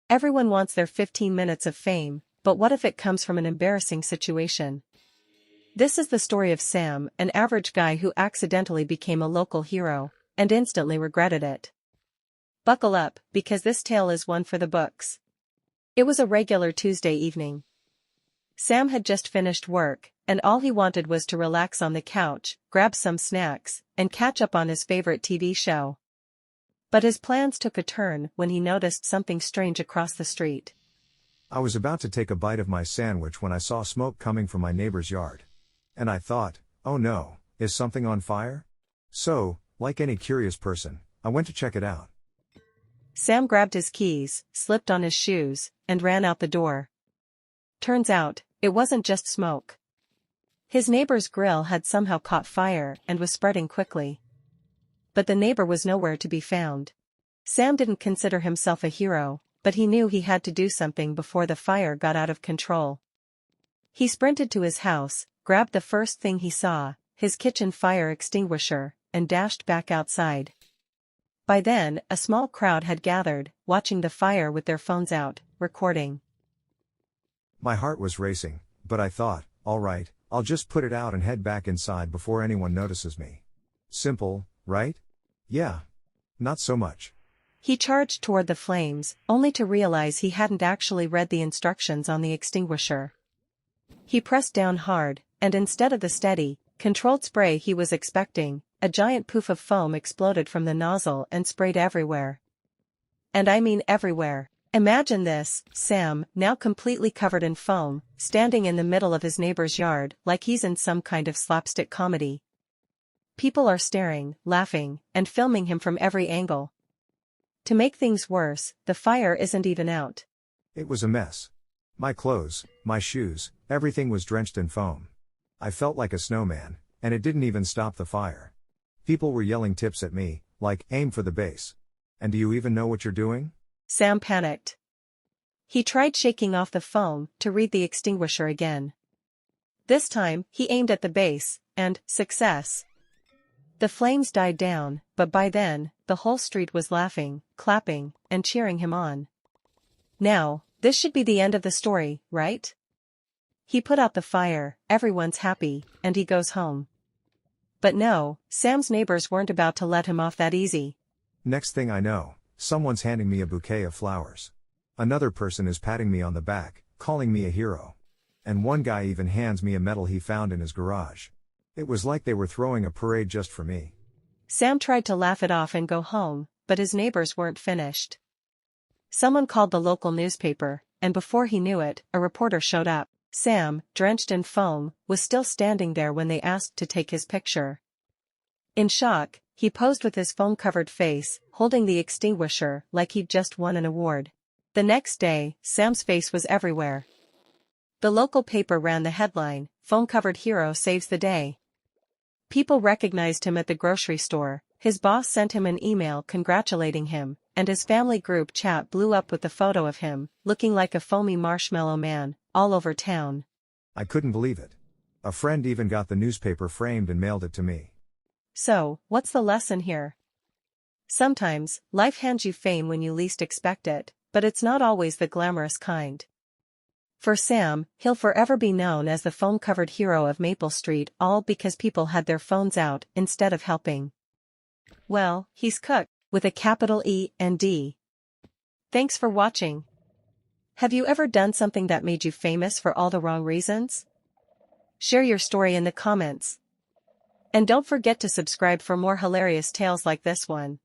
Everyone wants their 15 minutes of fame, but what if it comes from an embarrassing situation? This is the story of Sam, an average guy who accidentally became a local hero, and instantly regretted it. Buckle up, because this tale is one for the books. It was a regular Tuesday evening. Sam had just finished work, and all he wanted was to relax on the couch, grab some snacks, and catch up on his favorite TV show. But his plans took a turn when he noticed something strange across the street. I was about to take a bite of my sandwich when I saw smoke coming from my neighbor's yard. And I thought, oh no, is something on fire? So, like any curious person, I went to check it out. Sam grabbed his keys, slipped on his shoes, and ran out the door. Turns out, it wasn't just smoke. His neighbor's grill had somehow caught fire and was spreading quickly. But the neighbor was nowhere to be found. Sam didn't consider himself a hero, but he knew he had to do something before the fire got out of control. He sprinted to his house, grabbed the first thing he saw, his kitchen fire extinguisher, and dashed back outside. By then, a small crowd had gathered, watching the fire with their phones out, recording. My heart was racing, but I thought, all right, I'll just put it out and head back inside before anyone notices me. Simple, right? Yeah. Not so much. He charged toward the flames, only to realize he hadn't actually read the instructions on the extinguisher. He pressed down hard, and instead of the steady, controlled spray he was expecting, a giant poof of foam exploded from the nozzle and sprayed everywhere. And I mean everywhere. Imagine this, Sam, now completely covered in foam, standing in the middle of his neighbor's yard like he's in some kind of slapstick comedy. People are staring, laughing, and filming him from every angle. To make things worse, the fire isn't even out. It was a mess. My clothes, my shoes, everything was drenched in foam. I felt like a snowman, and it didn't even stop the fire. People were yelling tips at me, like, aim for the base. And do you even know what you're doing? Sam panicked. He tried shaking off the foam to read the extinguisher again. This time, he aimed at the base, and, success. The flames died down, but by then, the whole street was laughing, clapping, and cheering him on. Now, this should be the end of the story, right? He put out the fire, everyone's happy, and he goes home. But no, Sam's neighbors weren't about to let him off that easy. Next thing I know, someone's handing me a bouquet of flowers. Another person is patting me on the back, calling me a hero. And one guy even hands me a medal he found in his garage. It was like they were throwing a parade just for me. Sam tried to laugh it off and go home, but his neighbors weren't finished. Someone called the local newspaper, and before he knew it, a reporter showed up. Sam, drenched in foam, was still standing there when they asked to take his picture. In shock, he posed with his foam-covered face, holding the extinguisher like he'd just won an award. The next day, Sam's face was everywhere. The local paper ran the headline, "Foam-covered hero saves the day." People recognized him at the grocery store, his boss sent him an email congratulating him, and his family group chat blew up with the photo of him, looking like a foamy marshmallow man, all over town. I couldn't believe it. A friend even got the newspaper framed and mailed it to me. So, what's the lesson here? Sometimes, life hands you fame when you least expect it, but it's not always the glamorous kind. For Sam, he'll forever be known as the foam-covered hero of Maple Street, all because people had their phones out instead of helping. Well, he's cooked, with a capital E and D. Thanks for watching. Have you ever done something that made you famous for all the wrong reasons? Share your story in the comments. And don't forget to subscribe for more hilarious tales like this one.